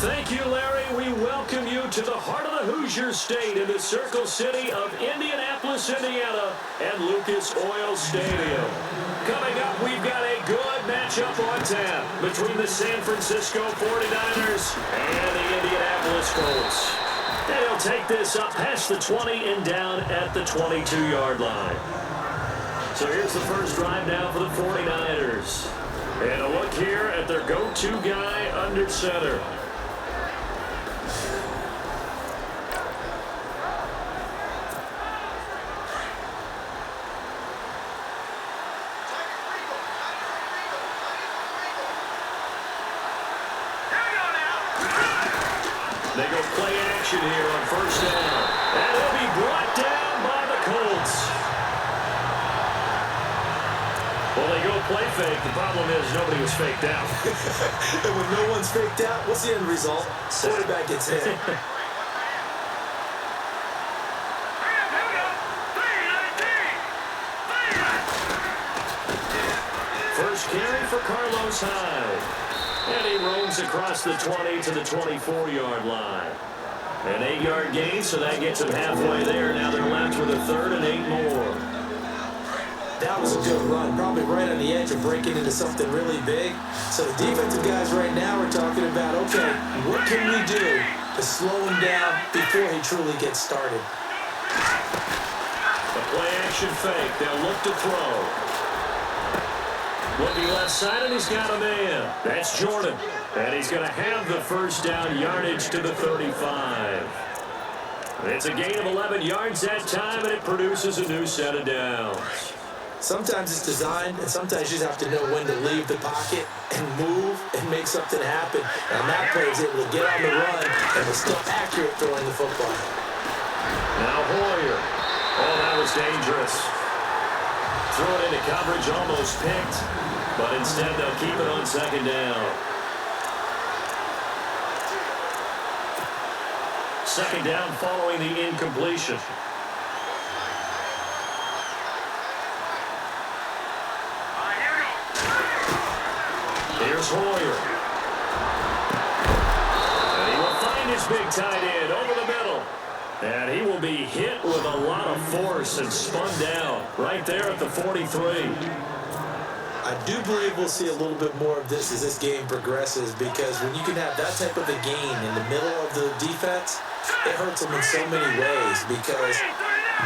Thank you, Larry. We welcome you to the heart of the Hoosier State in the Circle City of Indianapolis, Indiana, and Lucas Oil Stadium. Coming up, we've got a good matchup on tap between the San Francisco 49ers and the Indianapolis Colts. And he'll take this up past the 20 and down at the 22-yard line. So here's the first drive now for the 49ers. And a look here at their go-to guy under center. They go play action here on first down. And he'll be brought down by the Colts. Well, they go play fake. The problem is nobody was faked out. And when no one's faked out, what's the end result? Quarterback gets hit. First carry for Carlos Hyde. And he roams across the 20 to the 24-yard line. An 8-yard gain, so that gets him halfway there. Now they're left with a third and 8 more. That was a good run, probably right on the edge of breaking into something really big. So the defensive guys right now are talking about, okay, what can we do to slow him down before he truly gets started? The play-action fake. They'll look to throw. Looking left side, and he's got a man. That's Jordan. And he's going to have the first down yardage to the 35. It's a gain of 11 yards that time, and it produces a new set of downs. Sometimes it's designed, and sometimes you just have to know when to leave the pocket and move and make something happen. And that player is able to get on the run and was still accurate throwing the football. Now Hoyer. Oh, that was dangerous. Throw it into coverage, almost picked. But instead, they'll keep it on second down. Second down following the incompletion. Here's Hoyer. And he will find his big tight end over the middle. And he will be hit with a lot of force and spun down right there at the 43. I do believe we'll see a little bit more of this as this game progresses, because when you can have that type of a gain in the middle of the defense, it hurts them in so many ways, because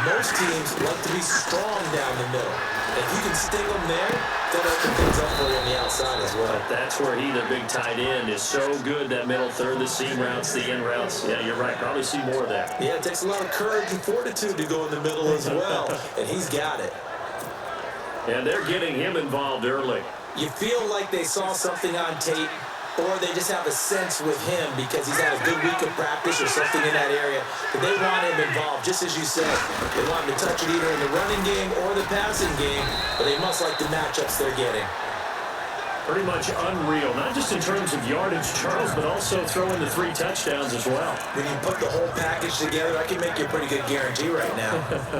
most teams like to be strong down the middle. If you can sting them there, they'll open things up for you on the outside as well. But that's where he, the big tight end, is so good, that middle third, the seam routes, the in routes. Yeah, you're right. Probably see more of that. Yeah, it takes a lot of courage and fortitude to go in the middle as well, and he's got it. And they're getting him involved early. You feel like they saw something on tape, or they just have a sense with him because he's had a good week of practice or something in that area. But they want him involved, just as you said. They want him to touch it either in the running game or the passing game, but they must like the matchups they're getting. Pretty much unreal, not just in terms of yardage, Charles, but also throwing the 3 touchdowns as well. When you put the whole package together, I can make you a pretty good guarantee right now.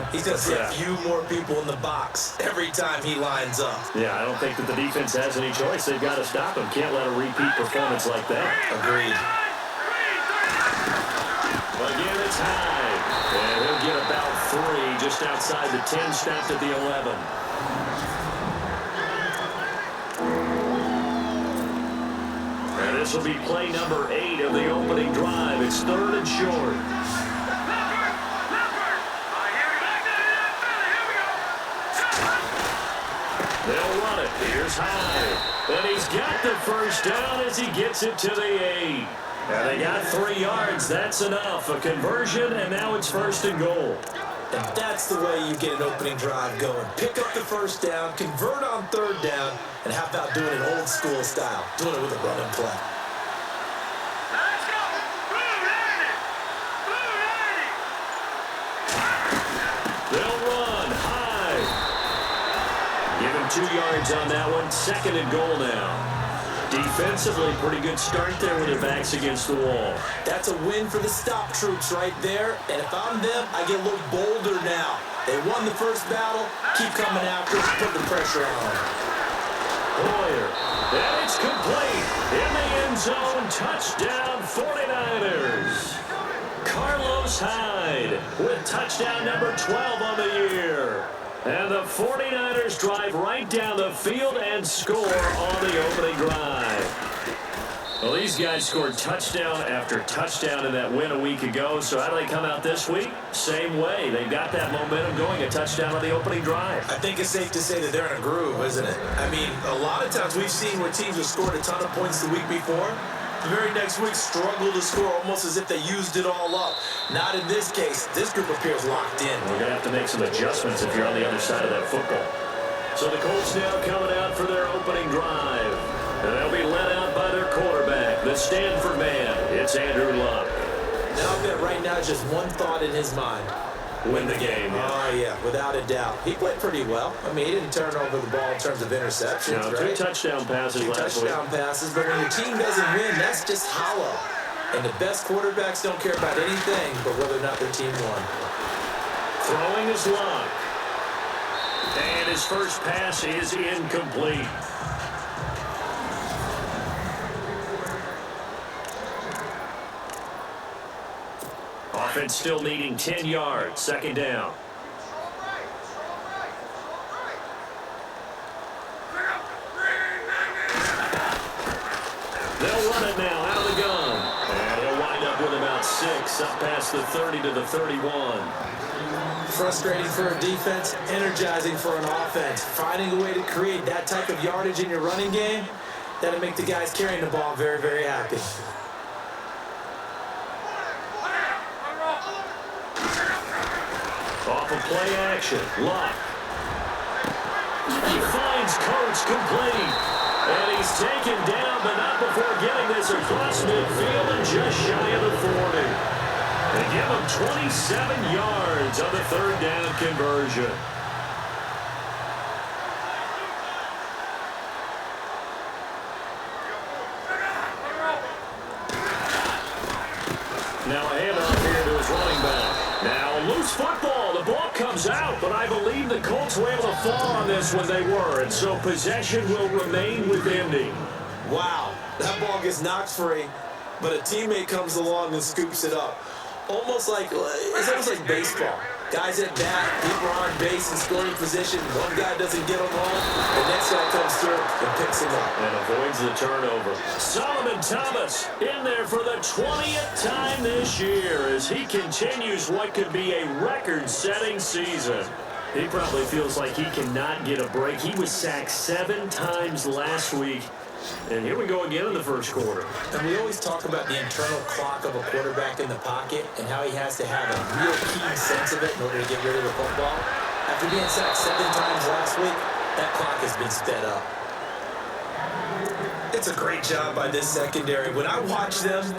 He's going to see a few more people in the box every time he lines up. Yeah, I don't think that the defense has any choice. They've got to stop him. Can't let a repeat performance like that. Agreed. Again, it's Hyde. And he'll get about 3 just outside the 10, stopped at the 11. And this will be play number 8 of the opening drive. It's 3rd and short. They'll run it. Here's Hyde. And he's got the first down as he gets it to the 8. And they got 3 yards. That's enough. A conversion, and now it's 1st and goal. And that's the way you get an opening drive going. Pick up the first down, convert on 3rd down, and how about doing it old school style, doing it with a run and play. Let's go! They'll run. High. Give him 2 yards on that one. 2nd and goal now. Defensively, pretty good start there with their backs against the wall. That's a win for the stop troops right there. And if I'm them, I get a little bolder now. They won the first battle. Keep coming after us. Put the pressure on them. Hoyer. And it's complete in the end end zone. Touchdown, 49ers. Carlos Hyde with touchdown number 12 on the year. And the 49ers drive right down the field and score on the opening drive. Well, these guys scored touchdown after touchdown in that win a week ago. So how do they come out this week? Same way. They got that momentum going, a touchdown on the opening drive. I think it's safe to say that they're in a groove, isn't it? I mean, a lot of times we've seen where teams have scored a ton of points the week before. The very next week struggle to score almost as if they used it all up. Not in this case. This group appears locked in. We're going to have to make some adjustments if you're on the other side of that football. So the Colts now coming out for their opening drive. And they'll be led out by their quarterback, the Stanford man. It's Andrew Luck. Now I bet right now just one thought in his mind. Win the game. Yeah. Oh, yeah, without a doubt. He played pretty well. I mean, he didn't turn over the ball in terms of interceptions, No, right? 2 touchdown passes last week. 2 touchdown passes, but when your team doesn't win, that's just hollow. And the best quarterbacks don't care about anything but whether or not their team won. Throwing is Luck. And his first pass is incomplete. Offense still needing 10 yards. Second down. They'll run it now out of the gun. And he'll wind up with about 6 up past the 30 to the 31. Frustrating for a defense, energizing for an offense. Finding a way to create that type of yardage in your running game, that'll make the guys carrying the ball very, very happy. Off of play action, Luck. He finds Coates complete. And he's taken down, but not before getting this across midfield and just shy of the 40. They give him 27 yards on the third down conversion. Now a handoff here to his running back. Now loose football. The ball comes out, but I believe the Colts were able to fall on this when they were, and so possession will remain with Indy. Wow, that ball gets knocked free, but a teammate comes along and scoops it up. It's almost like baseball. Guys at bat, people are on base in scoring position. One guy doesn't get them home. The next guy comes through and picks him up. And avoids the turnover. Solomon Thomas in there for the 20th time this year as he continues what could be a record-setting season. He probably feels like he cannot get a break. He was sacked 7 times last week. And here we go again in the first quarter. And we always talk about the internal clock of a quarterback in the pocket and how he has to have a real keen sense of it in order to get rid of the football. After being sacked 7 times last week, that clock has been sped up. It's a great job by this secondary. When I watch them,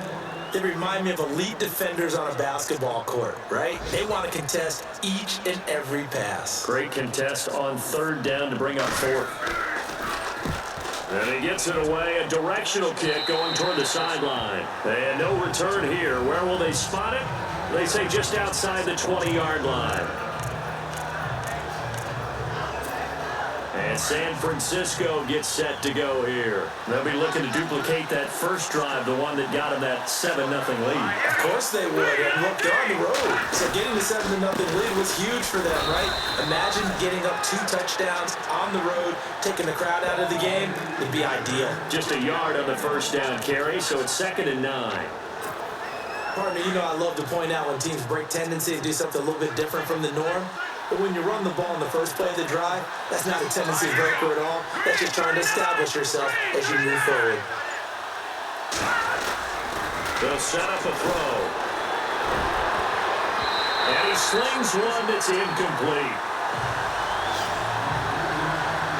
they remind me of elite defenders on a basketball court, right? They want to contest each and every pass. Great contest on third down to bring up 4th. And he gets it away, a directional kick going toward the sideline. And no return here. Where will they spot it? They say just outside the 20-yard line. And San Francisco gets set to go here. They'll be looking to duplicate that first drive, the one that got them that 7-0 lead. Of course they would. And look, they're on the road. So getting the 7-0 lead was huge for them, right? Imagine getting up 2 touchdowns on the road, taking the crowd out of the game would be ideal. Just a yard on the first down carry, so it's 2nd and 9. Partner, you know I love to point out when teams break tendency to do something a little bit different from the norm. But when you run the ball in the first play of the drive, that's not a tendency breaker at all. That's just trying to establish yourself as you move forward. They'll set up a throw. And he slings one that's incomplete.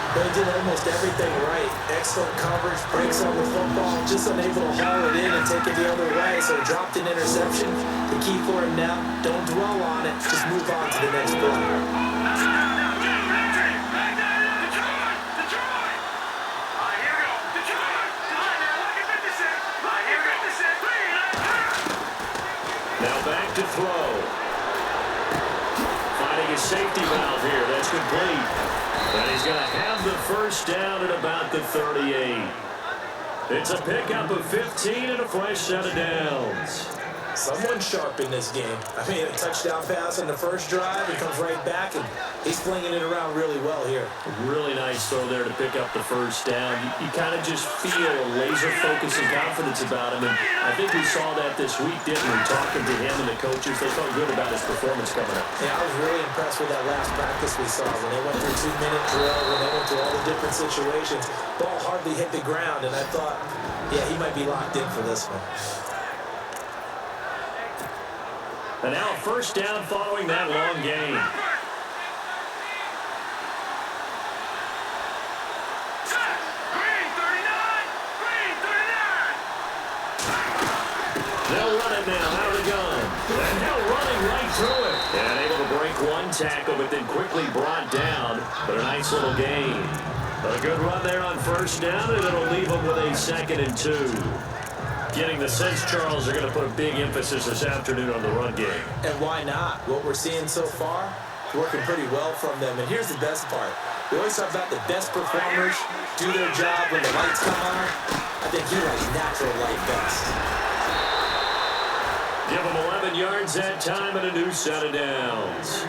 They did almost everything right. Excellent coverage, breaks on the football, just unable to haul it in and take it the other way, so dropped an interception. The key for him now, don't dwell on it, just move on to the next play. Now back to throw. Finding a safety valve here, that's complete. And he's going to have the first down at about the 38. It's a pickup of 15 and a fresh set of downs. Someone sharp in this game. I mean, a touchdown pass on the first drive. He comes right back, and he's flinging it around really well here. Really nice throw there to pick up the first down. You kind of just feel a laser focus and confidence about him. And I think we saw that this week, didn't we? Talking to him and the coaches, they felt good about his performance coming up. Yeah, I was really impressed with that last practice we saw when they went through 2-minute drill, when they went through all the different situations. Ball hardly hit the ground, and I thought, yeah, he might be locked in for this one. And now a first down following that long gain. They'll run it now out of the gun. And now running right through it. And able to break one tackle, but then quickly brought down. But a nice little gain. But a good run there on first down, and it'll leave them with a 2nd and 2. Getting the sense, Charles, are going to put a big emphasis this afternoon on the run game. And why not? What we're seeing so far, working pretty well from them. And here's the best part. We always talk about the best performers do their job when the lights come on. I think he likes natural light best. Give him 11 yards that time and a new set of downs.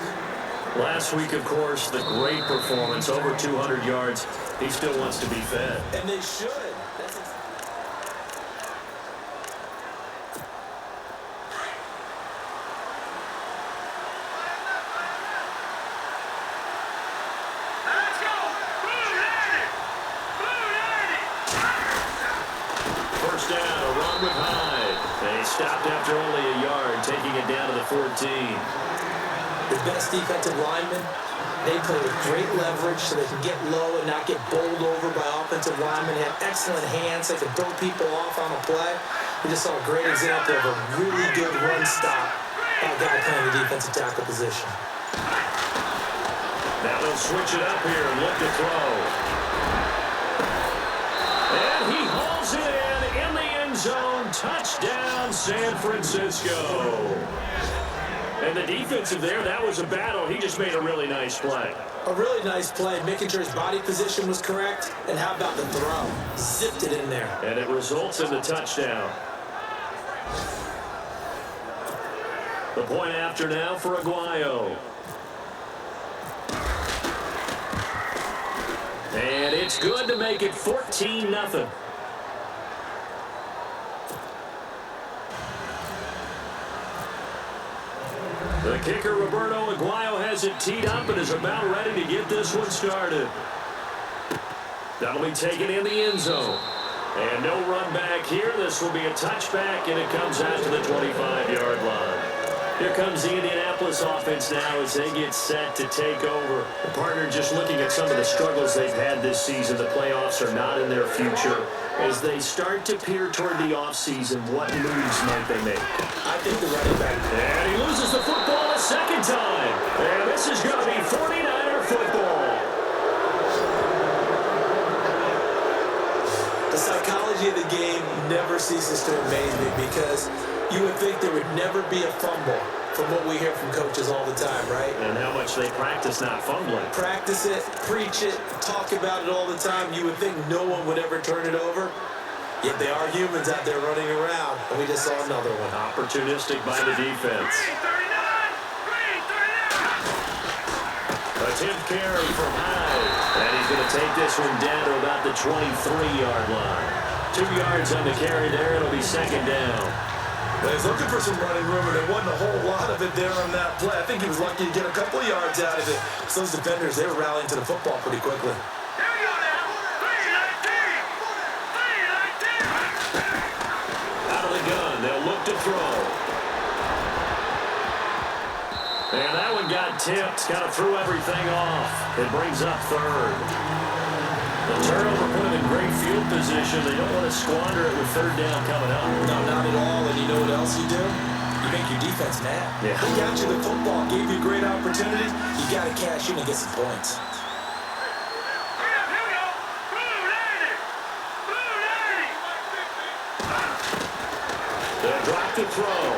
Last week, of course, the great performance, over 200 yards. He still wants to be fed. And they should. Stopped after only a yard, taking it down to the 14. The best defensive linemen, they play with great leverage so they can get low and not get bowled over by offensive linemen. They have excellent hands. They can throw people off on a play. We just saw a great example of a really good run stop by a guy playing the defensive tackle position. Now they'll switch it up here and look to throw. And he hauls it in the end zone. Touchdown, San Francisco. And the defensive there, that was a battle. He just made a really nice play. A really nice play, making sure his body position was correct. And how about the throw? Zipped it in there. And it results in the touchdown. The point after now for Aguayo. And it's good to make it 14-0. The kicker, Roberto Aguayo, has it teed up and is about ready to get this one started. That'll be taken in the end zone. And no run back here. This will be a touchback, and it comes out to the 25-yard line. Here comes the Indianapolis offense now as they get set to take over. The partner just looking at some of the struggles they've had this season. The playoffs are not in their future. As they start to peer toward the offseason, what moves might they make? I think the running back. And he loses the football a second time. And this is going to be 49er football. The psychology of the game never ceases to amaze me because you would think there would never be a fumble from what we hear from coaches all the time, right? And how much they practice not fumbling. Practice it, preach it, talk about it all the time. You would think no one would ever turn it over. Yet they are humans out there running around, and we just saw another one. Opportunistic by the defense. Attempt carry from Hyde. And he's going to take this one down to about the 23-yard line. 2 yards on the carry there. It'll be second down. Well, he's looking for some running room, and there wasn't a whole lot of it there on that play. I think he was lucky to get a couple of yards out of it. So those defenders, they were rallying to the football pretty quickly. Out of the gun, they'll look to throw. And that one got tipped, kind of threw everything off. It brings up third. The turnover put them in great field position. They don't want to squander it with third down coming up. No, not at all. And you know what else you do? You make your defense mad. Yeah. They got you the football, gave you a great opportunity. You got to cash in and get some points. They'll drop the throw.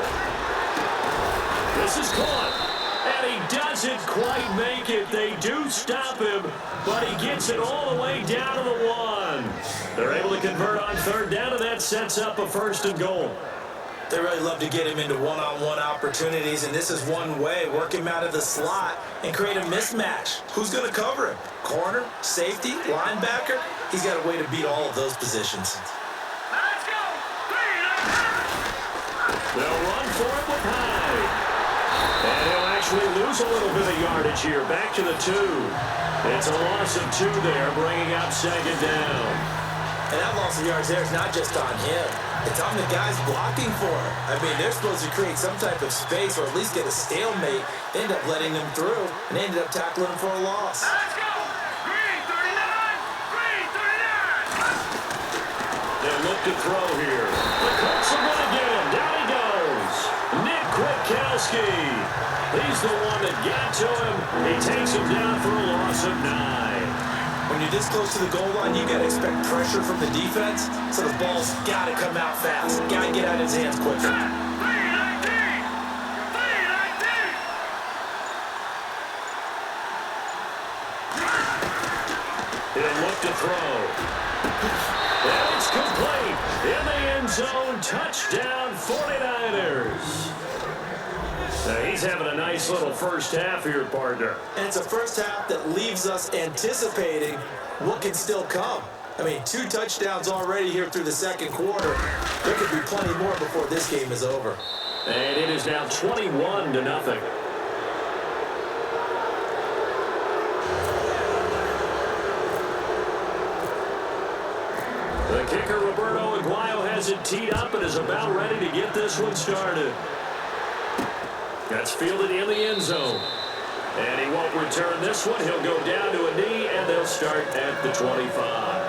This is caught. And he doesn't quite make it. They do stop him, but he gets it all the way down to the 1. They're able to convert on third down, and that sets up a 1st and goal. They really love to get him into one-on-one opportunities, and this is one way. Work him out of the slot and create a mismatch. Who's going to cover him? Corner, safety, linebacker? He's got a way to beat all of those positions. Let's go. They'll run for it with Hyde. And he'll actually lose a little bit of yardage here. Back to the 2. It's a loss of 2 there, bringing up 2nd down. And that loss of yards there is not just on him. It's on the guys blocking for him. I mean, they're supposed to create some type of space or at least get a stalemate. They end up letting them through, and they ended up tackling him for a loss. Let's go. Green 39. Green 39. They'll look to throw here. The Colts are going to get him. Down he goes. Nick Kwiatkowski. He's the one that got to him. He takes him down for a loss of 9. When you're this close to the goal line, you got to expect pressure from the defense, so the ball's got to come out fast. Got to get out of his hands quicker. 319. 319. He'll look to throw. And it's complete. In the end zone. Touchdown 49ers. Now he's having a nice little first half here, partner. And it's a first half that leaves us anticipating what can still come. I mean, 2 touchdowns already here through the second quarter. There could be plenty more before this game is over. And it is now 21-0. The kicker, Roberto Aguayo, has it teed up and is about ready to get this one started. That's fielded in the end zone. And he won't return this one. He'll go down to a knee, and they'll start at the 25.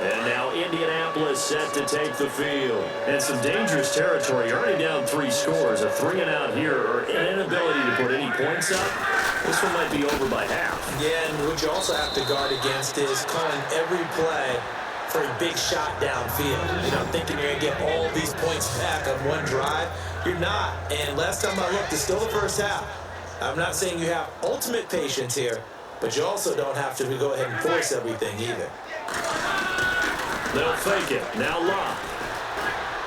And now Indianapolis set to take the field. And some dangerous territory. You're already down 3 scores. A 3-and-out here, or an inability to put any points up. This one might be over by half. Yeah, and what you also have to guard against is calling every play for a big shot downfield. You know, thinking you're going to get all these points back on one drive. You're not. And last time I looked, it's still the first half. I'm not saying you have ultimate patience here, but you also don't have to go ahead and force everything either. They'll fake it. Now Locke.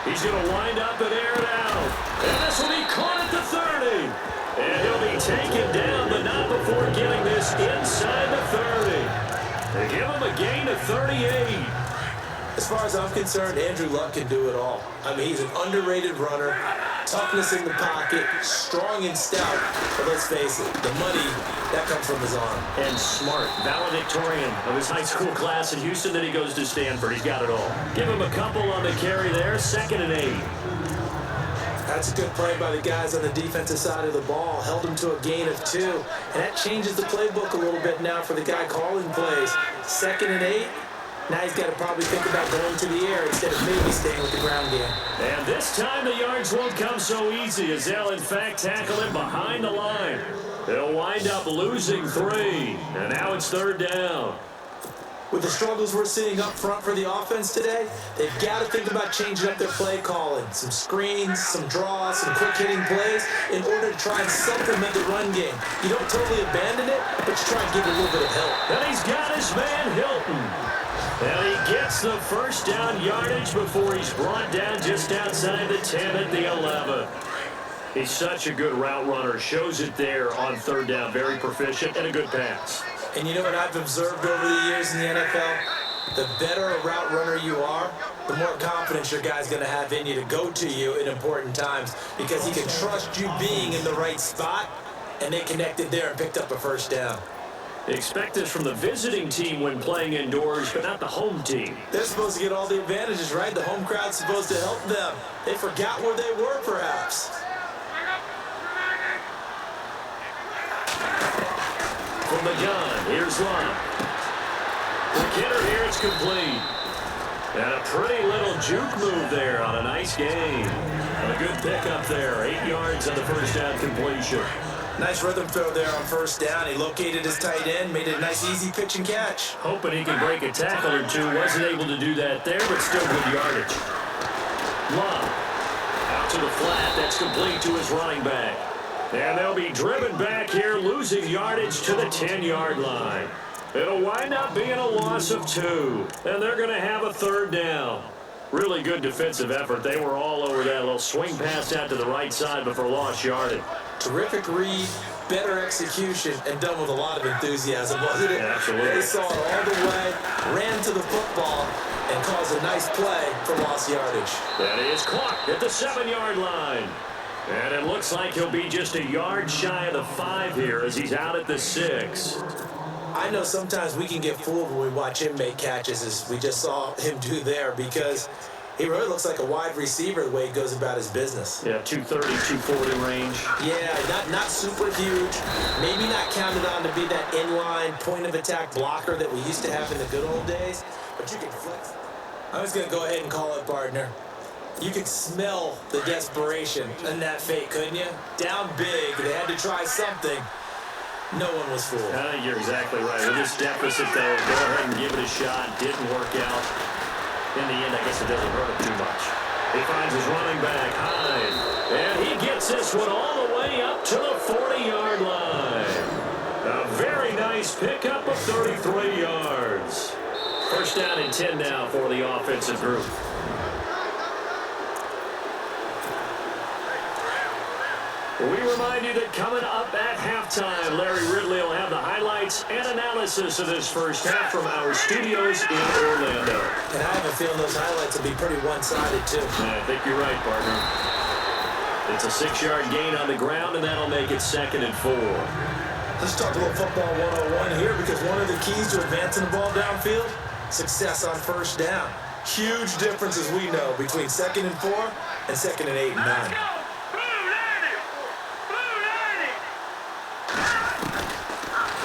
He's going to wind up and air it out. And this will be caught at the 30. And he'll be taken down, but not before getting this inside the 30. They give him a gain of 38. As far as I'm concerned, Andrew Luck can do it all. I mean, he's an underrated runner, toughness in the pocket, strong and stout. But let's face it, the money, that comes from his arm. And smart, valedictorian of his high school class in Houston. Then he goes to Stanford. He's got it all. Give him a couple on the carry there. 2nd and 8. That's a good play by the guys on the defensive side of the ball. Held him to a gain of 2. And that changes the playbook a little bit now for the guy calling plays. 2nd and 8. Now he's got to probably think about going to the air instead of maybe staying with the ground game. And this time the yards won't come so easy as they'll, in fact, tackle him behind the line. They'll wind up losing 3. And now it's 3rd down. With the struggles we're seeing up front for the offense today, they've got to think about changing up their play calling. Some screens, some draws, some quick-hitting plays in order to try and supplement the run game. You don't totally abandon it, but you try and give it a little bit of help. And he's got his man Hilton. And he gets the first down yardage before he's brought down just outside the 10 at the 11. He's such a good route runner. Shows it there on 3rd down. Very proficient and a good pass. And you know what I've observed over the years in the NFL? The better a route runner you are, the more confidence your guy's going to have in you to go to you in important times because he can trust you being in the right spot, and they connected there and picked up a first down. Expect this from the visiting team when playing indoors, but not the home team. They're supposed to get all the advantages, right? The home crowd's supposed to help them. They forgot where they were, perhaps. From the gun, here's Locke. The kidder here, it's complete. And a pretty little juke move there on a nice game. A good pickup there, 8 yards on the first down completion. Nice rhythm throw there on first down. He located his tight end, made it a nice easy pitch and catch. Hoping he can break a tackle or two. Wasn't able to do that there, but still good yardage. Locke out to the flat. That's complete to his running back. And they'll be driven back here, losing yardage to the 10-yard line. It'll wind up being a loss of 2, and they're going to have a third down. Really good defensive effort. They were all over that little swing pass out to the right side before lost yardage. Terrific read, better execution, and done with a lot of enthusiasm, wasn't it? Yeah, absolutely. They saw it all the way, ran to the football, and caused a nice play for lost yardage. That is clocked at the 7-yard line. And it looks like he'll be just a yard shy of the 5 here as he's out at the 6. I know sometimes we can get fooled when we watch him make catches, as we just saw him do there, because he really looks like a wide receiver the way he goes about his business. Yeah, 230, 240 range. Yeah, not super huge. Maybe not counted on to be that inline point-of-attack blocker that we used to have in the good old days, but you can flex. I was going to go ahead and call it, partner. You could smell the desperation in that fake, couldn't you? Down big, they had to try something. No one was fooled. I think you're exactly right. With this deficit, though, go ahead and give it a shot. Didn't work out. In the end, I guess it doesn't hurt him too much. He finds his running back, Hyde. And he gets this one all the way up to the 40-yard line. A very nice pickup of 33 yards. First down and 10 now for the offensive group. We remind you that coming up at halftime, Larry Ridley will have the highlights and analysis of this first half from our studios in Orlando. And I have a feeling those highlights will be pretty one-sided, too. Yeah, I think you're right, partner. It's a 6-yard gain on the ground, and that'll make it 2nd and 4. Let's talk a little football 101 here, because one of the keys to advancing the ball downfield, success on first down. Huge difference, as we know, between 2nd and 4 and 2nd and 8 and 9.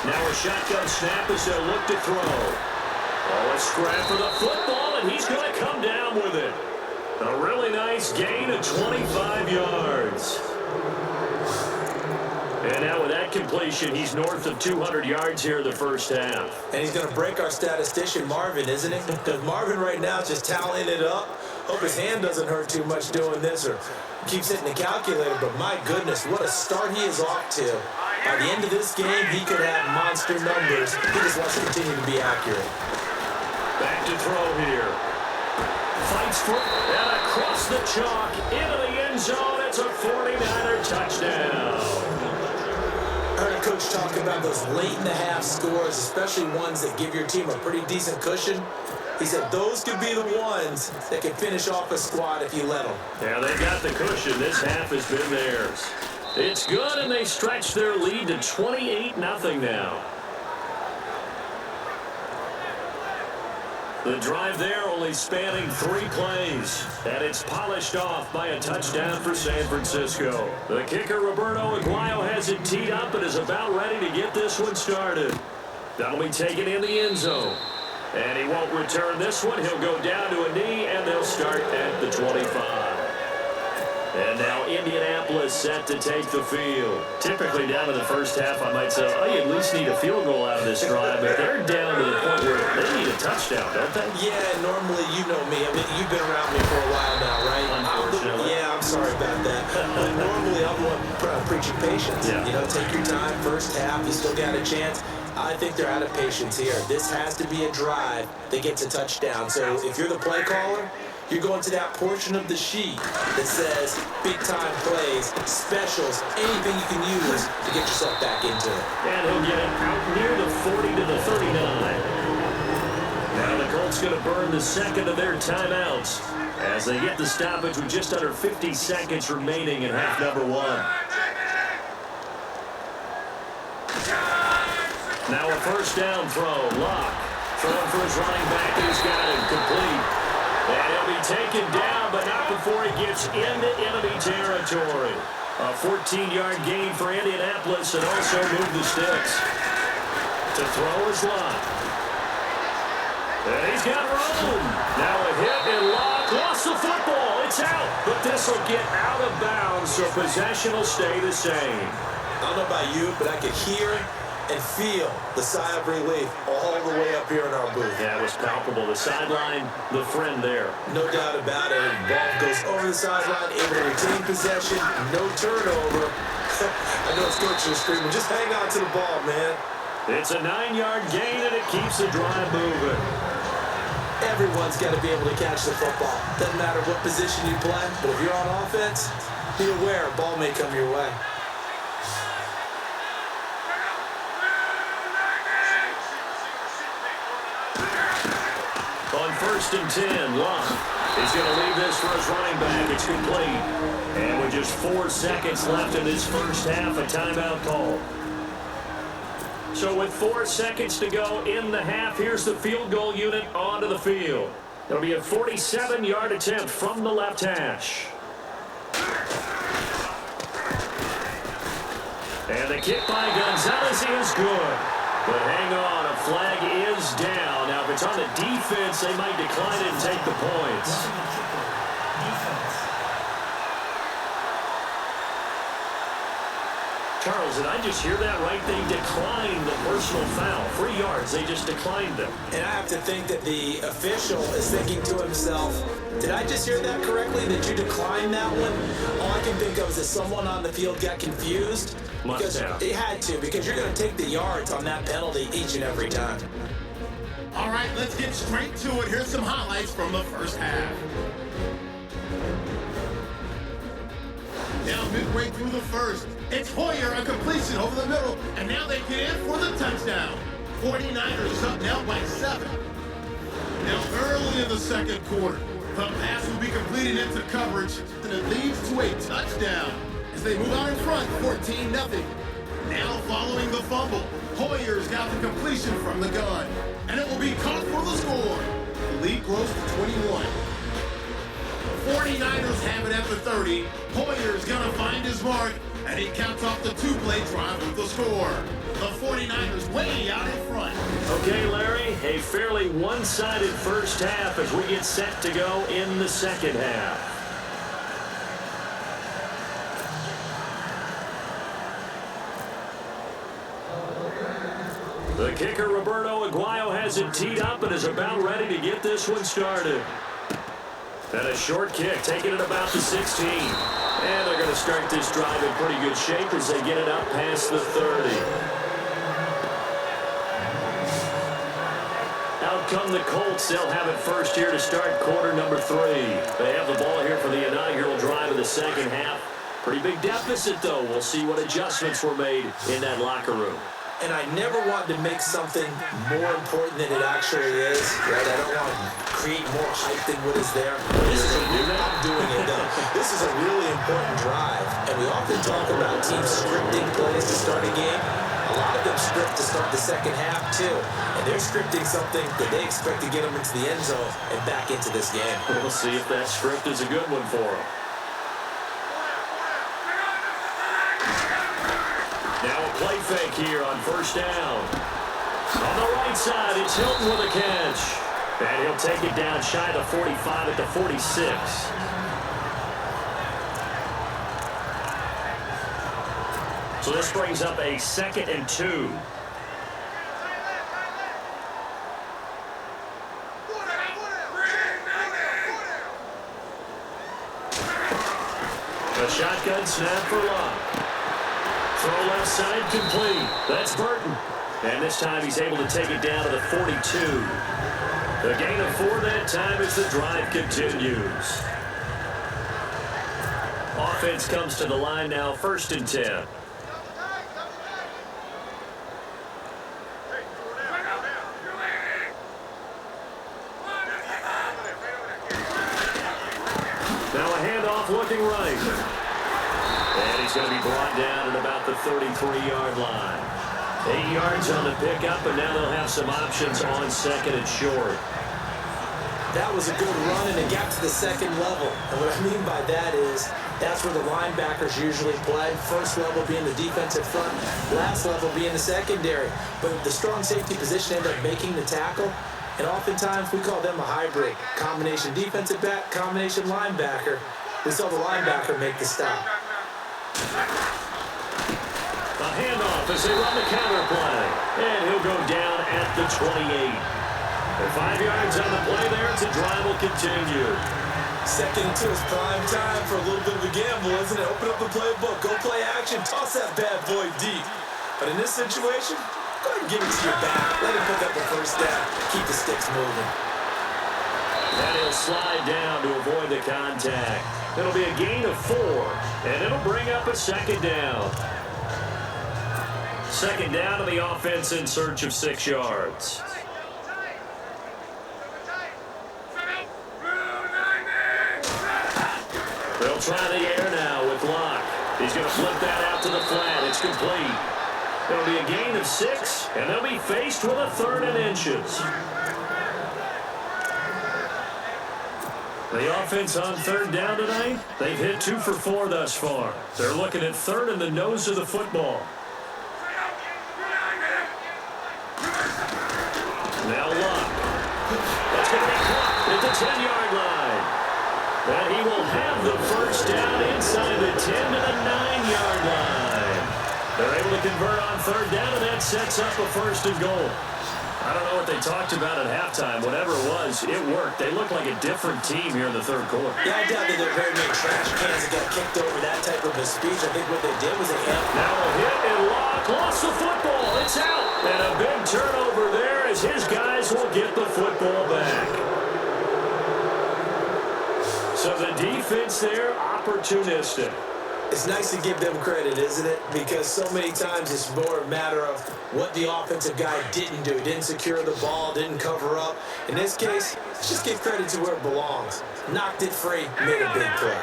Now a shotgun snap as they'll look to throw. Oh, a scrap for the football, and he's going to come down with it. A really nice gain of 25 yards. And now with that completion, he's north of 200 yards here in the first half. And he's going to break our statistician, Marvin, isn't he? Because Marvin right now is just tallying it up. Hope his hand doesn't hurt too much doing this or keeps hitting the calculator. But my goodness, what a start he is off to. By the end of this game, he could have monster numbers. He just wants to continue to be accurate. Back to throw here. Fights for it, and across the chalk into the end zone. It's a 49er touchdown. I heard a coach talk about those late-in-the-half scores, especially ones that give your team a pretty decent cushion. He said those could be the ones that can finish off a squad if you let them. Yeah, they got the cushion. This half has been theirs. It's good, and they stretch their lead to 28-0 now. The drive there only spanning 3 plays, and it's polished off by a touchdown for San Francisco. The kicker, Roberto Aguayo, has it teed up and is about ready to get this one started. That'll be taken in the end zone. And he won't return this one. He'll go down to a knee, and they'll start at the 25. And now Indianapolis set to take the field. Typically down in the first half, I might say, oh, you at least need a field goal out of this drive. But they're down to the point where they need a touchdown, don't they? Yeah, normally you know me. I mean, you've been around me for a while now, right? Unfortunately. I'm sorry about that. But normally I'm the one preaching patience. Yeah. You know, take your time. First half, you still got a chance. I think they're out of patience here. This has to be a drive that gets a touchdown. So if you're the play caller, you're going to that portion of the sheet that says big-time plays, specials, anything you can use to get yourself back into it. And he'll get it out near the 40 to the 39. Now the Colts going to burn the second of their timeouts as they get the stoppage with just under 50 seconds remaining in half number 1. Now a first down throw. Locke throwing for his running back. He's got it complete. And he'll be taken down, but not before he gets into enemy territory. A 14-yard gain for Indianapolis and also move the sticks. To throw is Locke. And he's got room. Now a hit and Locke lost the football. It's out, but this will get out of bounds, so possession will stay the same. I don't know about you, but I could hear and feel the sigh of relief all the way up here in our booth. Yeah, it was palpable. The sideline, the friend there. No doubt about it. Ball goes over the sideline, able to retain possession, no turnover. I know it's coach is screaming. Just hang on to the ball, man. It's a 9-yard gain, and it keeps the drive moving. Everyone's got to be able to catch the football. Doesn't matter what position you play, but if you're on offense, be aware a ball may come your way. On 1st and 10, Locke is going to leave this for his running back. It's complete. And with just 4 seconds left in this first half, a timeout call. So with 4 seconds to go in the half, here's the field goal unit onto the field. It'll be a 47-yard attempt from the left hash. And the kick by Gonzalez is good. But hang on, a flag is down. Now, if it's on the defense, they might decline it and take the points. Charles, did I just hear that right? They declined the personal foul. 3 yards, they just declined them. And I have to think that the official is thinking to himself, did I just hear that correctly, that you declined that one? All I can think of is that someone on the field got confused. Because it had to, because you're going to take the yards on that penalty each and every time. All right, let's get straight to it. Here's some highlights from the first half. Now midway through the first, it's Hoyer, a completion over the middle, and now they get in for the touchdown. 49ers up now by 7. Now early in the second quarter, the pass will be completed into coverage, and it leads to a touchdown. As they move out in front, 14-0. Now following the fumble, Hoyer's got the completion from the gun, and it will be caught for the score. The lead grows to 21. 49ers have it at the 30. Hoyer's gonna find his mark, and he counts off the 2-play drive with the score. The 49ers way out in front. Okay, Larry, a fairly one-sided first half as we get set to go in the second half. The kicker, Roberto Aguayo, has it teed up and is about ready to get this one started. And a short kick, taking it about the 16. And they're going to start this drive in pretty good shape as they get it up past the 30. Out come the Colts. They'll have it first here to start quarter number 3. They have the ball here for the inaugural drive of the second half. Pretty big deficit, though. We'll see what adjustments were made in that locker room. And I never wanted to make something more important than it actually is, right? I don't want to create more hype than what is there. I'm doing it, though. This is a really important drive, and we often talk about teams scripting plays to start a game. A lot of them script to start the second half, too. And they're scripting something that they expect to get them into the end zone and back into this game. We'll see if that script is a good one for them. Now a play fake here on first down. On the right side, it's Hilton with a catch. And he'll take it down shy of the 45 at the 46. So this brings up a 2nd and 2. A shotgun snap for Locke. Throw left side complete. That's Burton. And this time he's able to take it down to the 42. The gain of 4 that time as the drive continues. Offense comes to the line now, 1st and 10. Now a handoff looking right. And he's going to be brought down at about the 33-yard line. 8 yards on the pickup, and now they'll have some options on 2nd and short. That was a good run, and it got to the second level. And what I mean by that is that's where the linebackers usually play. First level being the defensive front, last level being the secondary. But the strong safety position ended up making the tackle. And oftentimes we call them a hybrid. Combination defensive back, combination linebacker. We saw the linebacker make the stop. A handoff as they run the counter play. And he'll go down at the 28. And 5 yards on the play there. It's a drive will continue. Second into his prime time for a little bit of a gamble, isn't it? Open up the playbook, go play action, toss that bad boy deep. But in this situation, go ahead and give it to your back. Let him pick up the first down. Keep the sticks moving. And he'll slide down to avoid the contact. It'll be a gain of 4, and it'll bring up a second down. Second down to the offense in search of 6 yards. They'll try the air now with Locke. He's going to flip that out to the flat. It's complete. It'll be a gain of 6, and they'll be faced with a 3rd and inches. The offense on 3rd down tonight, they've hit 2 for 4 thus far. They're looking at 3rd and the nose of the football. Now Locke. That's going to be caught at the 10-yard line. And he will have the first down inside the 10 to the 9-yard line. They're able to convert on 3rd down, and that sets up a 1st and goal. I don't know what they talked about at halftime. Whatever it was, it worked. They look like a different team here in the 3rd quarter. Yeah, I doubt that there are very many trash cans that got kicked over that type of a speech. I think what they did was they now a hit and Locke lost the football. It's out. And a big turnover there as his guys will get the football back. So the defense there, opportunistic. It's nice to give them credit, isn't it? Because so many times it's more a matter of what the offensive guy didn't do. Didn't secure the ball, didn't cover up. In this case, just give credit to where it belongs. Knocked it free, made a big play.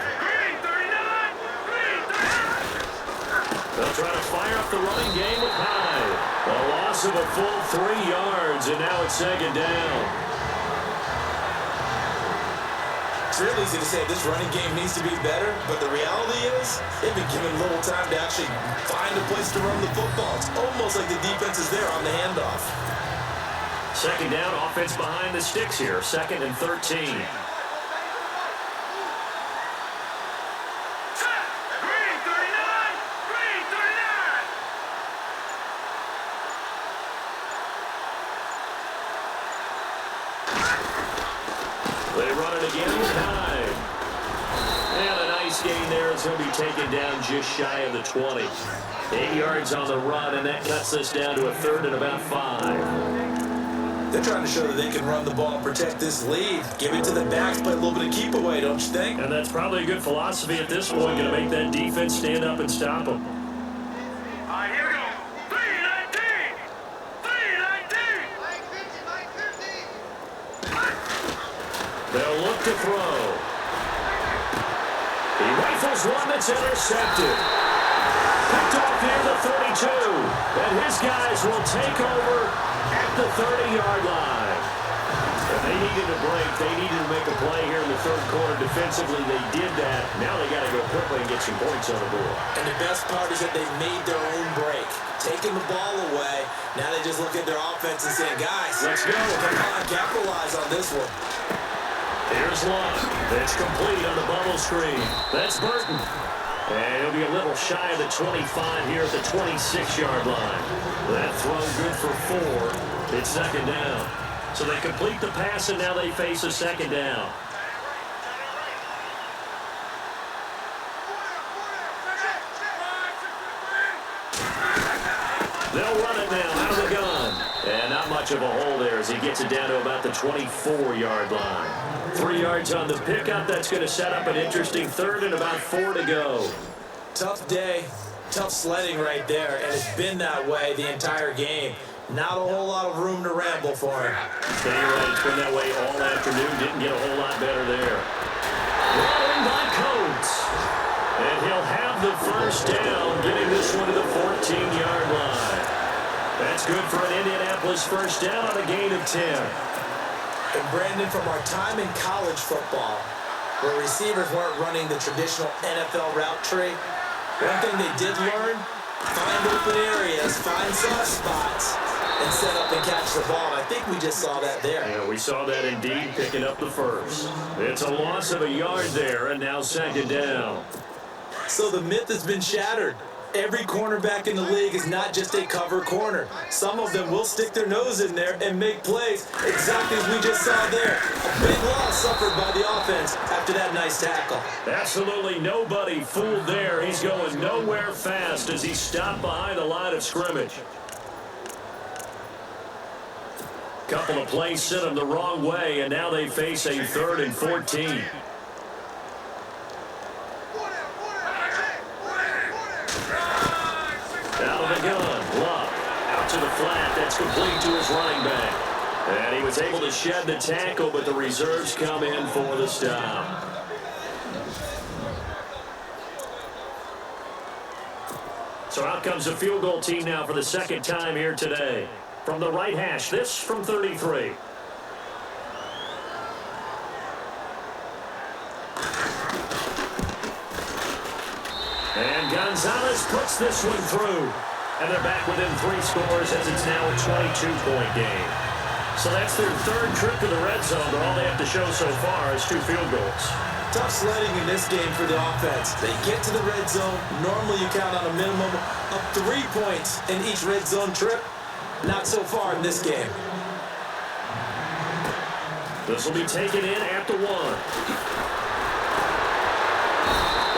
They'll try to fire up the running game with Hyde. A loss of a full 3 yards, and now it's 2nd down. It's real easy to say this running game needs to be better, but the reality is they've been given little time to actually find a place to run the football. It's almost like the defense is there on the handoff. 2nd down, offense behind the sticks here. 2nd and 13. They run it again with Hyde. And a nice gain there. It's going to be taken down just shy of the 20. 8 yards on the run, and that cuts this down to a 3rd and about 5. They're trying to show that they can run the ball and protect this lead. Give it to the backs, play a little bit of keep away, don't you think? And that's probably a good philosophy at this point, going to make that defense stand up and stop them. All right, here we go. 319! 319! They'll look to throw. He rifles one that's intercepted. Picked off near the 32. And his guys will take over at the 30-yard line. And they needed a break. They needed to make a play here in the 3rd quarter. Defensively, they did that. Now they got to go quickly and get some points on the board. And the best part is that they made their own break. Taking the ball away. Now they just look at their offense and saying, guys, let's go. Come on, capitalize on this one. Here's Locke. It's complete on the bubble screen. That's Burton. And he'll be a little shy of the 25 here at the 26-yard line. That throw good for 4. It's 2nd down. So they complete the pass, and now they face a 2nd down. They'll run it now out of the gun. And not much of a hole there as he gets it down to about the 24-yard line. 3 yards on the pickup. That's going to set up an interesting 3rd and about 4 to go. Tough day, tough sledding right there, and it's been that way the entire game. Not a whole lot of room to ramble for him. Stay right. It's been that way all afternoon. Didn't get a whole lot better there. Rolling by Coates. And he'll have the first down, getting this one to the 14-yard line. That's good for an Indianapolis first down on a gain of 10. And Brandon, from our time in college football, where receivers weren't running the traditional NFL route tree, one thing they did learn, find open areas, find soft spots, and set up and catch the ball. And I think we just saw that there. Yeah, we saw that indeed, picking up the first. It's a loss of a yard there, and now 2nd down. So the myth has been shattered. Every cornerback in the league is not just a cover corner. Some of them will stick their nose in there and make plays, exactly as we just saw there. A big loss suffered by the offense. offense after that nice tackle. Absolutely nobody fooled there. He's going nowhere fast as he stopped behind the line of scrimmage. Couple of plays sent him the wrong way, and now they face a 3rd and 14. Out of the gun, Love. Out to the flat. That's complete to his running back. And he was able to shed the tackle, but the reserves come in for the stop. So out comes the field goal team now for the second time here today. From the right hash, this from 33. And Gonzalez puts this one through. And they're back within 3 scores as it's now a 22-point game. So that's their 3rd trip to the red zone, but all they have to show so far is 2 field goals. Tough sledding in this game for the offense. They get to the red zone. Normally you count on a minimum of 3 points in each red zone trip. Not so far in this game. This will be taken in after 1.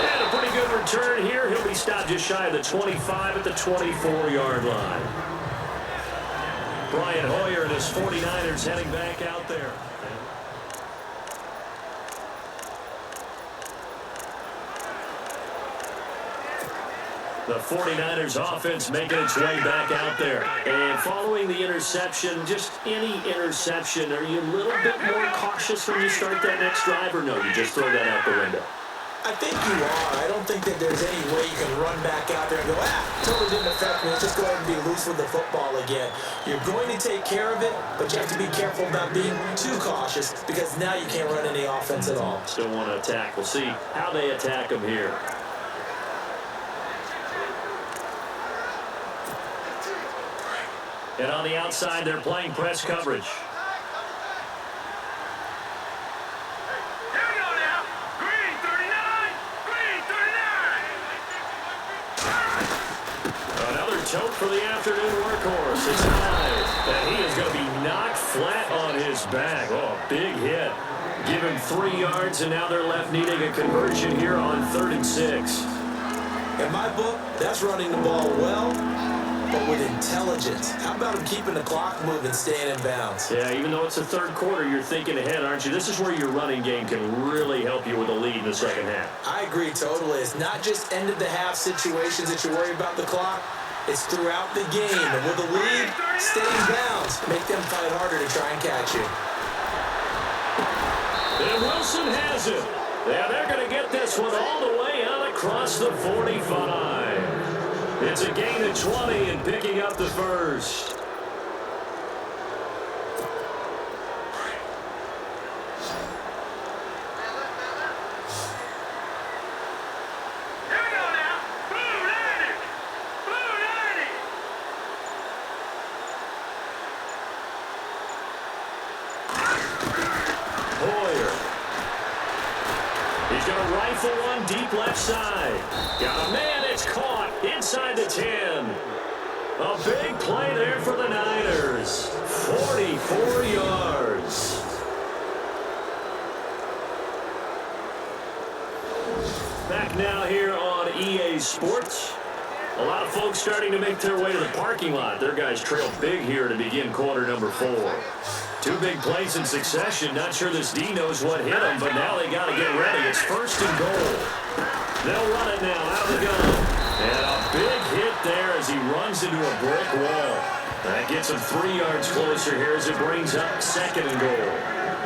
And a pretty good return here. He'll be stopped just shy of the 25 at the 24-yard line. Brian Hoyer and his 49ers heading back out there. The 49ers offense making its way back out there. And following the interception, just any interception, are you a little bit more cautious when you start that next drive, or no, you just throw that out the window? I think you are. I don't think that there's any way you can run back out there and go, totally didn't affect me. Let's just go ahead and be loose with the football again. You're going to take care of it, but you have to be careful about being too cautious because now you can't run any offense at all. Still want to attack. We'll see how they attack him here. And on the outside, they're playing press coverage. Tote for the afternoon workhorse. It's high. And he is going to be knocked flat on his back. Oh, big hit. Give him 3 yards, and now they're left needing a conversion here on 3rd and 6. In my book, that's running the ball well, but with intelligence. How about him keeping the clock moving, staying in bounds? Yeah, even though it's the 3rd quarter, you're thinking ahead, aren't you? This is where your running game can really help you with a lead in the second half. I agree totally. It's not just end-of-the-half situations that you worry about the clock. It's throughout the game. And with the lead, stay in bounds. Make them fight harder to try and catch you. And Wilson has it. Yeah, they're going to get this one all the way out across the 45. It's a gain of 20 and picking up the first. One deep left side. Got a man, it's caught inside the 10. A big play there for the Niners. 44 yards. Back now here on EA Sports. A lot of folks starting to make their way to the parking lot. Their guys trail big here to begin quarter number 4. 2 big plays in succession. Not sure this D knows what hit him, but now they got to get ready. It's 1st and goal. They'll run it now out of the gun. And a big hit there as he runs into a brick wall. That gets him 3 yards closer here as it brings up 2nd and goal.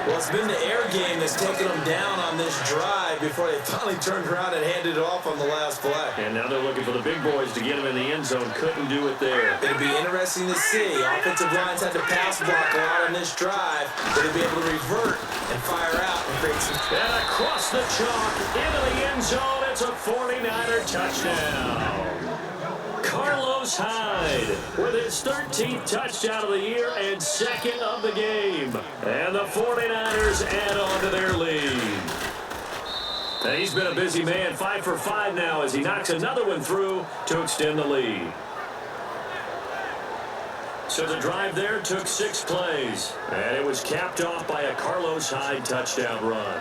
Well, it's been the air game that's taken them down on this drive before they finally turned around and handed it off on the last play. And now they're looking for the big boys to get him in the end zone. Couldn't do it there. It'll be interesting to see. Offensive lines had to pass block a lot on this drive. They'll be able to revert and fire out and create some... And across the chalk into the end zone. It's a 49er touchdown. Carlos Hyde with his 13th touchdown of the year and 2nd of the game. And the 49ers add on to their lead. And he's been a busy man, 5 for 5 now as he knocks another one through to extend the lead. So the drive there took 6 plays, and it was capped off by a Carlos Hyde touchdown run.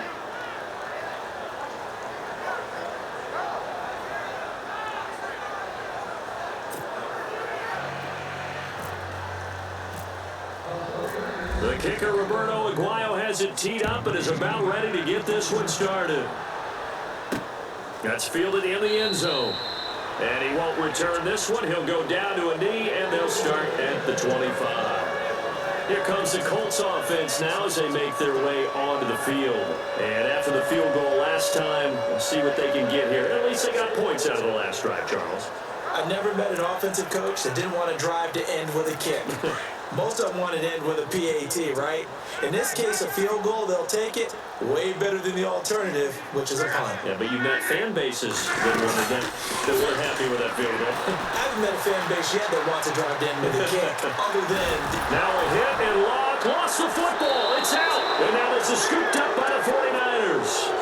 has it teed up and is about ready to get this one started. That's fielded in the end zone. And he won't return this one. He'll go down to a knee, and they'll start at the 25. Here comes the Colts offense now as they make their way onto the field. And after the field goal last time, we'll see what they can get here. At least they got points out of the last drive, Charles. I've never met an offensive coach that didn't want to drive to end with a kick. Most of them want to end with a PAT, right? In this case, a field goal, they'll take it. Way better than the alternative, which is a punt. Yeah, but you met fan bases that weren't happy with that field goal. I haven't met a fan base yet that wants to drive to end with a kick, other than... Now a hit and Locke lost the football. It's out. And now this is scooped up by the 49ers.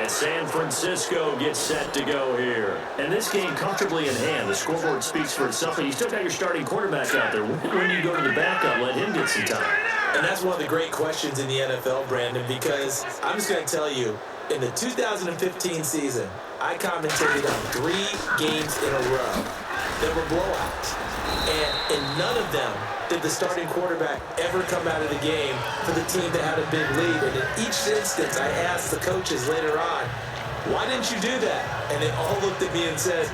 San Francisco gets set to go here. And this game comfortably in hand. The scoreboard speaks for itself, but you still got your starting quarterback out there. When you go to the backup, let him get some time. And that's one of the great questions in the NFL, Brandon, because I'm just going to tell you, in the 2015 season, I commentated on 3 games in a row that were blowouts. And in none of them did the starting quarterback ever come out of the game for the team that had a big lead. And in each instance, I asked the coaches later on, why didn't you do that? And they all looked at me and said,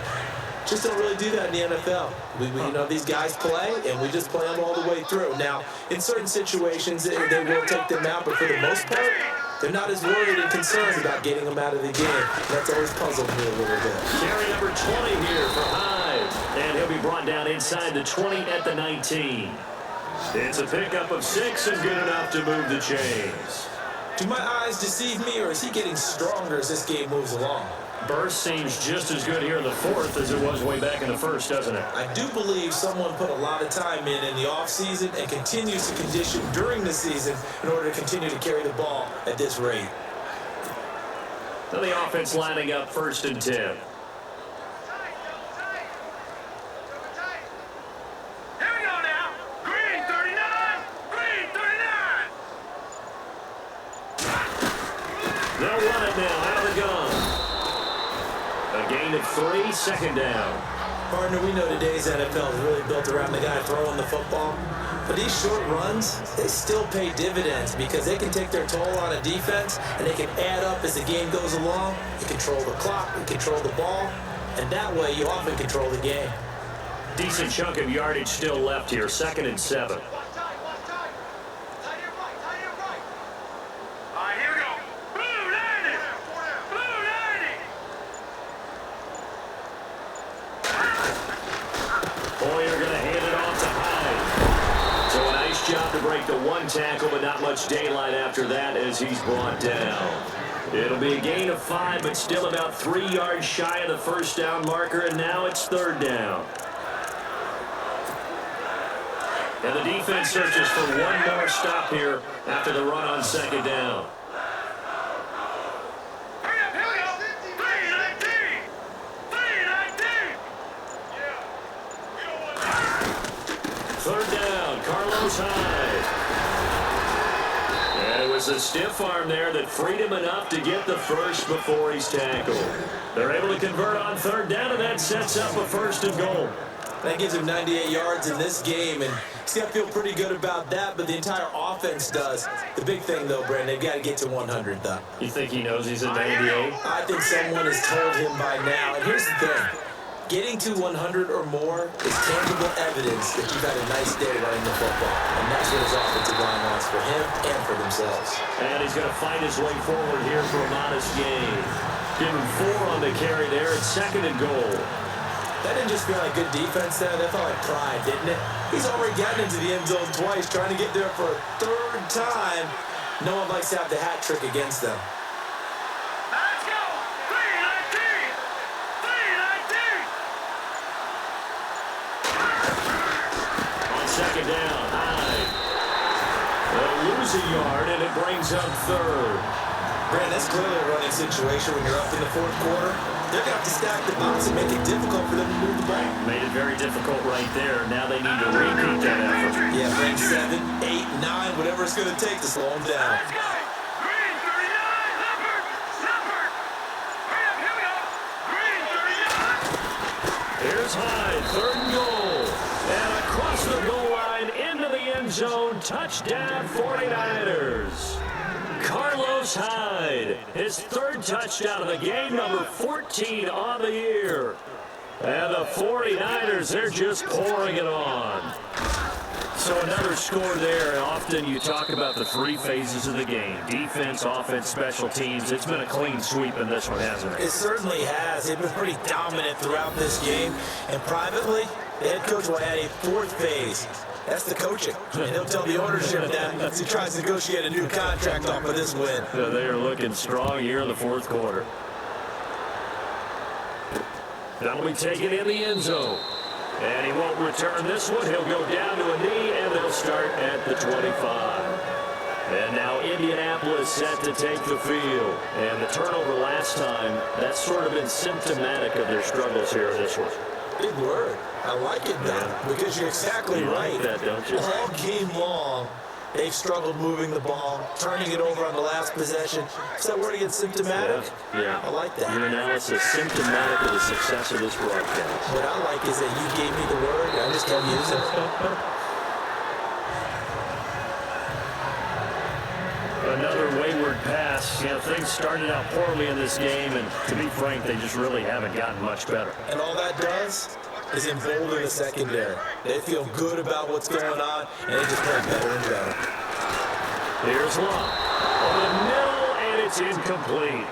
just don't really do that in the NFL. You know, these guys play, and we just play them all the way through. Now, in certain situations, they will take them out, but for the most part, they're not as worried and concerned about getting them out of the game. That's always puzzled me a little bit. Carry number 20 here for Hyde. And he'll be brought down inside the 20 at the 19. It's a pickup of 6 and good enough to move the chains. Do my eyes deceive me, or is he getting stronger as this game moves along? Burst seems just as good here in the 4th as it was way back in the 1st, doesn't it? I do believe someone put a lot of time in the offseason and continues to condition during the season in order to continue to carry the ball at this rate. Now the offense lining up 1st and 10. They'll run it now out of the gun. A gain of 3, 2nd down. Partner, we know today's NFL is really built around the guy throwing the football. But these short runs, they still pay dividends because they can take their toll on a defense and they can add up as the game goes along. You control the clock, you control the ball, and that way you often control the game. Decent chunk of yardage still left here, 2nd and 7. To break the 1 tackle, but not much daylight after that as he's brought down. It'll be a gain of 5, but still about 3 yards shy of the 1st down marker, and now it's 3rd down. And the defense searches for one more stop here after the run on 2nd down. Third down, Carlos Hyde. And it was a stiff arm there that freed him enough to get the first before he's tackled. They're able to convert on 3rd down, and that sets up a 1st and goal. That gives him 98 yards in this game, and he's got to feel pretty good about that, but the entire offense does. The big thing, though, Brandon, they've got to get to 100, though. You think he knows he's at 98? I think someone has told him by now, and here's the thing. Getting to 100 or more is tangible evidence that you've had a nice day running the football. And that's what his offensive line wants for him and for themselves. And he's going to fight his way forward here for a modest gain. Give him 4 on the carry there. It's 2nd and goal. That didn't just feel like good defense there. That felt like pride, didn't it? He's already gotten into the end zone twice, trying to get there for a 3rd time. No one likes to have the hat trick against them. Second down, Hyde. They'll lose a yard, and it brings up 3rd. Brand, that's clearly a running situation when you're up in the 4th quarter. They're going to have to stack the box and make it difficult for them to move the ball. Made it very difficult right there. Now they need to repeat that effort. Yeah, bring 7, 8, 9, whatever it's going to take to slow them down. Here's tied, 3rd and goal. And across the goal line into the end zone, touchdown 49ers. Carlos Hyde, his 3rd touchdown of the game, number 14 on the year. And the 49ers, they're just pouring it on. So another score there, and often you talk about the 3 phases of the game. Defense, offense, special teams. It's been a clean sweep in this one, hasn't it? It certainly has. They've been pretty dominant throughout this game. And privately, the head coach will add a 4th phase. That's the coaching. And he'll tell the ownership that as he tries to negotiate a new contract off of this win. So they are looking strong here in the 4th quarter. That'll be taken in the end zone. And he won't return this one. He'll go down to a knee, and they'll start at the 25. And now Indianapolis set to take the field. And the turnover last time, that's sort of been symptomatic of their struggles here in this one. Big word. I like it now, because you're exactly right. You like that, don't you? All game long, they've struggled moving the ball, turning it over on the last possession. Is that word again, symptomatic? Yeah. I like that. Your analysis symptomatic of the success of this broadcast. What I like is that you gave me the word, I just kept using it. Another wayward pass. You know, things started out poorly in this game, and to be frank, they just really haven't gotten much better. And all that does is embolden the secondary. They feel good about what's going on, and they just play better and better. Here's Locke. Over the middle, and it's incomplete.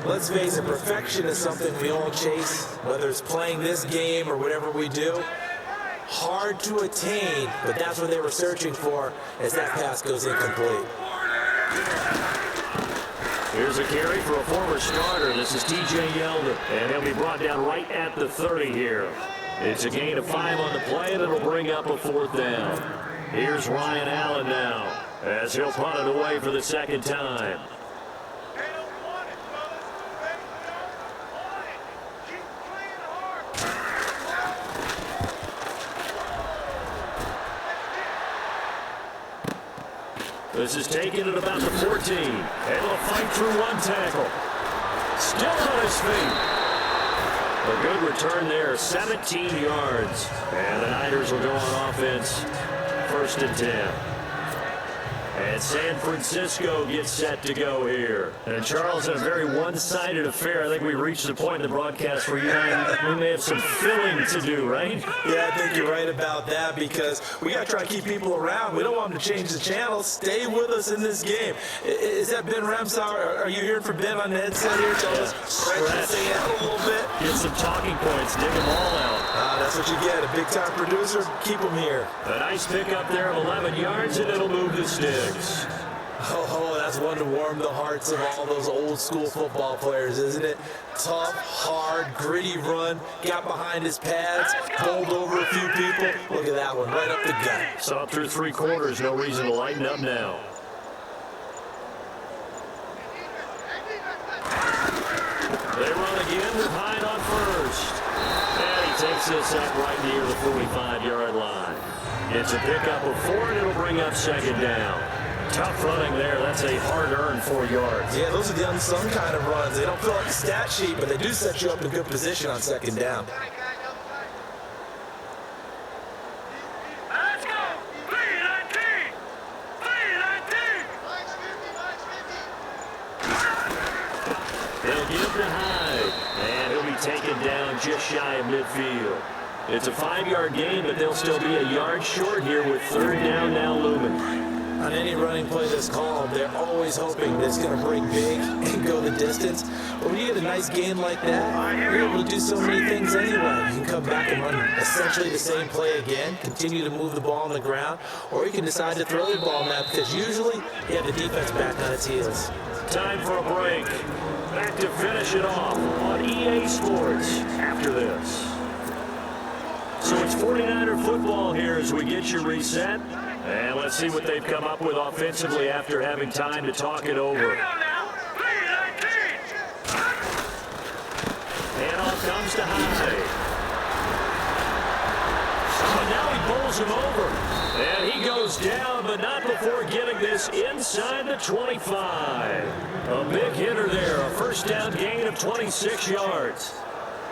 Let's face it, perfection is something we all chase, whether it's playing this game or whatever we do. Hard to attain, but that's what they were searching for as that pass goes incomplete. Here's a carry for a former starter. This is T.J. Yeldon, and he'll be brought down right at the 30 here. It's a gain of 5 on the play, and it'll bring up a 4th down. Here's Ryan Allen now, as he'll punt it away for the 2nd time. This is taken at about the 14. Able to fight through 1 tackle. Still on his feet. A good return there, 17 yards. And the Niners will go on offense, 1st and 10. And San Francisco gets set to go here. And Charles, in a very one-sided affair, I think we reached the point in the broadcast where we may have some filling to do, right? Yeah, I think you're right about that, because we got to try to keep people around. We don't want them to change the channel. Stay with us in this game. Is that Ben Ramsauer? Are you hearing from Ben on the headset here? Tell us, stretch the thing out a little bit. Get some talking points. Dig them all out. That's what you get. A big-time producer. Keep them here. A nice pickup there of 11 yards, and it'll move the sticks. Oh, that's one to warm the hearts of all those old-school football players, isn't it? Tough, hard, gritty run. Got behind his pads, bowled over a few people. Look at that one, right up the gut. Saw through 3 quarters. No reason to lighten up now. They run again with Hyde on 1st. And he takes this up right near the 45-yard line. It's a pickup of 4, and it'll bring up 2nd down. Tough running there. That's a hard-earned 4 yards. Yeah, those are the unsung kind of runs. They don't feel like a stat sheet, but they do set you up in good position on 2nd down. Let's go! 3-19! 3-19! They'll give to Hyde, and he'll be taken down just shy of midfield. It's a 5-yard gain, but they'll still be a yard short here with 3rd down now looming. On any running play that's called, they're always hoping that it's going to break big and go the distance. But when you get a nice gain like that, you're able to do so many things anyway. You can come back and run essentially the same play again, continue to move the ball on the ground, or you can decide to throw the ball now, because usually you have the defense back on its heels. Time for a break. Back to finish it off on EA Sports after this. So it's 49er football here as we get you reset. And let's see what they've come up with offensively after having time to talk it over. Here we go now! 3-19! Handoff comes to Hyde. And now he bowls him over. And he goes down, but not before getting this inside the 25. A big hitter there, a 1st down gain of 26 yards.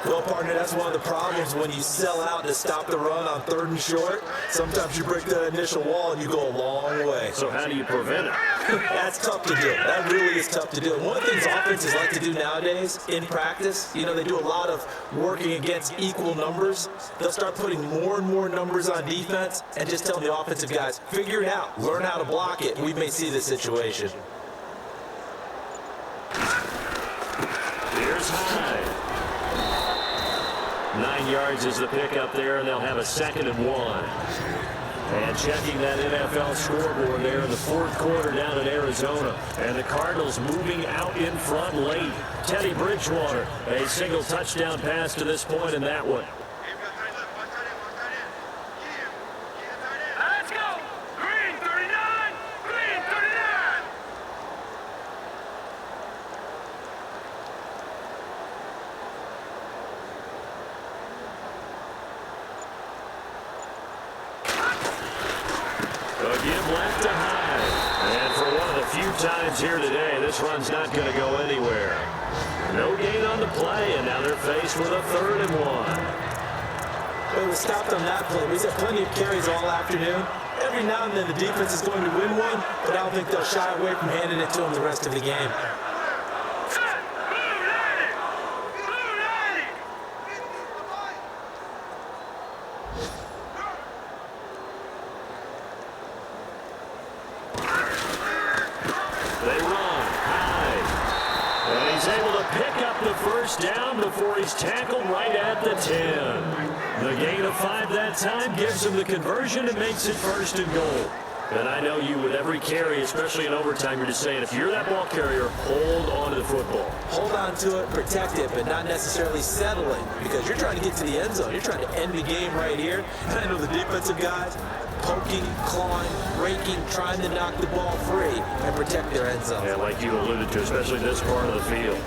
Well, partner, that's one of the problems when you sell out to stop the run on 3rd and short. Sometimes you break the initial wall and you go a long way. So how do you prevent it? That's tough to do. That really is tough to do. One of the things offenses like to do nowadays in practice, they do a lot of working against equal numbers. They'll start putting more and more numbers on defense and just tell the offensive guys, figure it out, learn how to block it. We may see this situation. Here's Hyde. 9 yards is the pickup there, and they'll have a 2nd and 1. And checking that NFL scoreboard there in the 4th quarter down in Arizona. And the Cardinals moving out in front late. Teddy Bridgewater, a single touchdown pass to this point in that one. Let's go! Green 39! Green 39! A give left to Hyde. And for one of the few times here today, this run's not going to go anywhere. No gain on the play, and now they're faced with a 3rd and 1. Well, we stopped on that play. We've had plenty of carries all afternoon. Every now and then the defense is going to win one, but I don't think they'll shy away from handing it to them the rest of the game. They run. Hyde. And he's able to pick up the 1st down before he's tackled right at the 10. The gain of 5 that time gives him the conversion and makes it 1st and goal. And I know you, with every carry, especially in overtime, you're just saying, if you're that ball carrier, hold on to the football. Hold on to it, protect it, but not necessarily settling, because you're trying to get to the end zone. You're trying to end the game right here. And I know the defensive guys poking, clawing, raking, trying to knock the ball free and protect their end zone. Yeah, like you alluded to, especially this part of the field.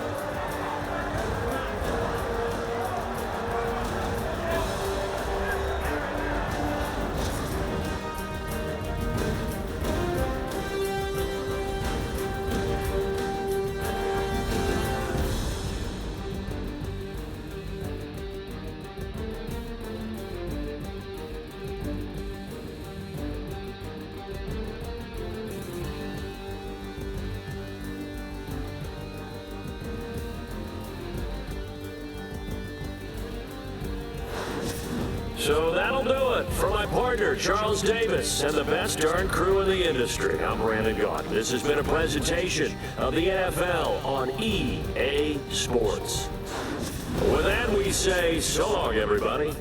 So that'll do it for my partner, Charles Davis, and the best darn crew in the industry. I'm Brandon Gott. This has been a presentation of the NFL on EA Sports. With that, we say so long, everybody.